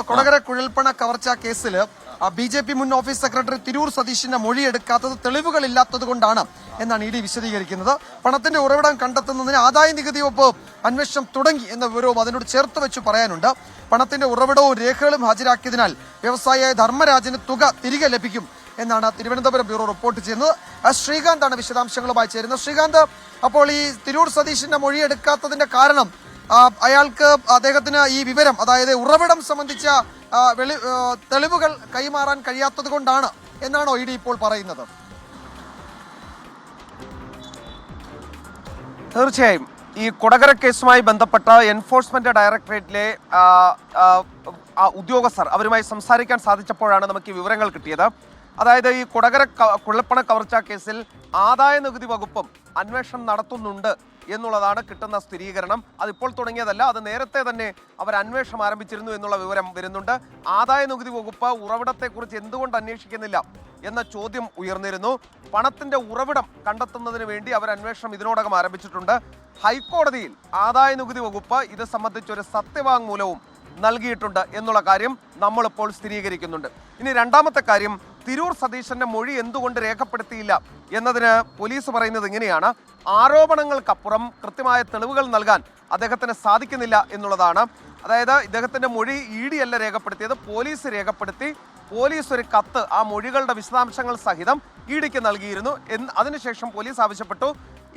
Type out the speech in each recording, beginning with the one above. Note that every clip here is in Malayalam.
കൊടകര കുഴൽപ്പണ കവർച്ചാ കേസിൽ BJP മുൻ ഓഫീസ് സെക്രട്ടറി തിരൂർ സതീഷിന്റെ മൊഴിയെടുക്കാത്തത് തെളിവുകളില്ലാത്തത് കൊണ്ടാണ് എന്നാണ് ED വിശദീകരിക്കുന്നത്. പണത്തിന്റെ ഉറവിടം കണ്ടെത്തുന്നതിന് ആദായ നികുതി വകുപ്പ് അന്വേഷണം തുടങ്ങി എന്ന വിവരവും അതിനോട് ചേർത്ത് വെച്ച് പറയാനുണ്ട്. പണത്തിന്റെ ഉറവിടവും രേഖകളും ഹാജരാക്കിയതിനാൽ വ്യവസായിയായ ധർമ്മരാജന് തുക തിരികെ ലഭിക്കും എന്നാണ് തിരുവനന്തപുരം ബ്യൂറോ റിപ്പോർട്ട് ചെയ്യുന്നത്. ശ്രീകാന്താണ് വിശദാംശങ്ങളുമായി ചേരുന്നത്. ശ്രീകാന്ത്, അപ്പോൾ ഈ തിരൂർ സതീഷിന്റെ മൊഴിയെടുക്കാത്തതിന്റെ കാരണം അയാൾക്ക് അദ്ദേഹത്തിന് ഈ വിവരം, അതായത് ഉറവിടം സംബന്ധിച്ച തെളിവുകൾ കൈമാറാൻ കഴിയാത്തത് കൊണ്ടാണ് എന്നാണോ ED ഇപ്പോൾ പറയുന്നത്? തീർച്ചയായും ഈ കൊടകര കേസുമായി ബന്ധപ്പെട്ട എൻഫോഴ്സ്മെന്റ് ഡയറക്ടറേറ്റിലെ ഉദ്യോഗസ്ഥർ അവരുമായി സംസാരിക്കാൻ സാധിച്ചപ്പോഴാണ് നമുക്ക് ഈ വിവരങ്ങൾ കിട്ടിയത്. അതായത് ഈ കൊടകര കുഴൽപ്പണ കവർച്ചാ കേസിൽ ആദായ നികുതി വകുപ്പും അന്വേഷണം നടത്തുന്നുണ്ട് എന്നുള്ളതാണ് കിട്ടുന്ന സ്ഥിരീകരണം. അതിപ്പോൾ തുടങ്ങിയതല്ല, അത് നേരത്തെ തന്നെ അവർ അന്വേഷണം ആരംഭിച്ചിരുന്നു എന്നുള്ള വിവരം വരുന്നുണ്ട്. ആദായ നികുതി വകുപ്പ് ഉറവിടത്തെക്കുറിച്ച് എന്തുകൊണ്ട് അന്വേഷിക്കുന്നില്ല എന്ന ചോദ്യം ഉയർന്നിരുന്നു. പണത്തിന്റെ ഉറവിടം കണ്ടെത്തുന്നതിന് വേണ്ടി അവർ അന്വേഷണം ഇതിനോടകം ആരംഭിച്ചിട്ടുണ്ട്. ഹൈക്കോടതിയിൽ ആദായ നികുതി വകുപ്പ് ഇത് സംബന്ധിച്ചൊരു സത്യവാങ്മൂലവും നൽകിയിട്ടുണ്ട് എന്നുള്ള കാര്യം നമ്മളിപ്പോൾ സ്ഥിരീകരിക്കുന്നുണ്ട്. ഇനി രണ്ടാമത്തെ കാര്യം, തിരൂർ സതീശന്റെ മൊഴി എന്തുകൊണ്ട് രേഖപ്പെടുത്തിയില്ല എന്നതിന് പോലീസ് പറയുന്നത് ഇങ്ങനെയാണ്: ആരോപണങ്ങൾക്കപ്പുറം കൃത്യമായ തെളിവുകൾ നൽകാൻ അദ്ദേഹത്തിന് സാധിക്കുന്നില്ല എന്നുള്ളതാണ്. അതായത് ഇദ്ദേഹത്തിന്റെ മൊഴി ED അല്ല രേഖപ്പെടുത്തിയത്, പോലീസ് രേഖപ്പെടുത്തി. പോലീസ് ഒരു കത്ത് ആ മൊഴികളുടെ വിശദാംശങ്ങൾ സഹിതം EDക്ക് നൽകിയിരുന്നു. അതിനുശേഷം പോലീസ് ആവശ്യപ്പെട്ടു,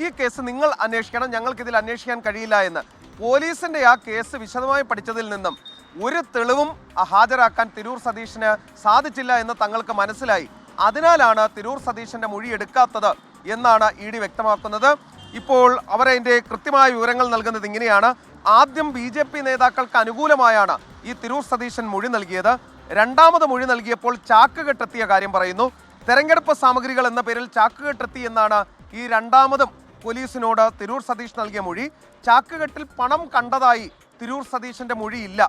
ഈ കേസ് നിങ്ങൾ അന്വേഷിക്കണം, ഞങ്ങൾക്കിതിൽ അന്വേഷിക്കാൻ കഴിയില്ല എന്ന്. പോലീസിന്റെ ആ കേസ് വിശദമായി പഠിച്ചതിൽ നിന്നും ഒരു തെളിവും ഹാജരാക്കാൻ തിരൂർ സതീഷിന് സാധിച്ചില്ല എന്ന് തങ്ങൾക്ക് മനസ്സിലായി. അതിനാലാണ് തിരൂർ സതീഷിന്റെ മൊഴി എടുക്കാത്തത് എന്നാണ് ED വ്യക്തമാക്കുന്നത്. ഇപ്പോൾ അവരതിൻ്റെ കൃത്യമായ വിവരങ്ങൾ നൽകുന്നത് ഇങ്ങനെയാണ്: ആദ്യം BJP നേതാക്കൾക്ക് അനുകൂലമായാണ് ഈ തിരൂർ സതീശൻ മൊഴി നൽകിയത്. രണ്ടാമത് മൊഴി നൽകിയപ്പോൾ ചാക്കുകെട്ടെത്തിയ കാര്യം പറയുന്നു. തെരഞ്ഞെടുപ്പ് സാമഗ്രികൾ എന്ന പേരിൽ ചാക്കുകെട്ടെത്തി എന്നാണ് ഈ രണ്ടാമതും പോലീസിനോട് തിരൂർ സതീഷ് നൽകിയ മൊഴി. ചാക്കുകെട്ടിൽ പണം കണ്ടതായി തിരൂർ സതീശന്റെ മൊഴിയില്ല.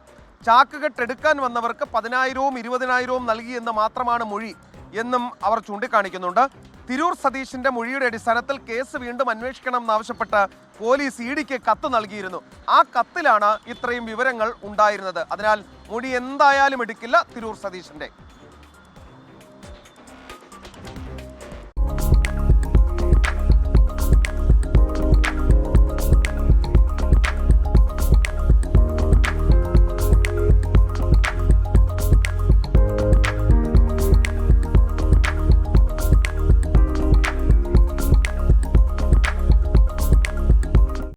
ചാക്കുകെട്ടെടുക്കാൻ വന്നവർക്ക് 10,000-വും 20,000-വും നൽകിയെന്ന് മാത്രമാണ് മൊഴി എന്നും അവർ ചൂണ്ടിക്കാണിക്കുന്നുണ്ട്. തിരൂർ സതീഷിന്റെ മൊഴിയുടെ അടിസ്ഥാനത്തിൽ കേസ് വീണ്ടും അന്വേഷിക്കണം എന്നാവശ്യപ്പെട്ട് പോലീസ് EDക്ക് കത്ത് നൽകിയിരുന്നു. ആ കത്തിലാണ് ഇത്രയും വിവരങ്ങൾ ഉണ്ടായിരുന്നത്. അതിനാൽ മൊഴി എന്തായാലും എടുക്കില്ല തിരൂർ സതീഷിന്റെ.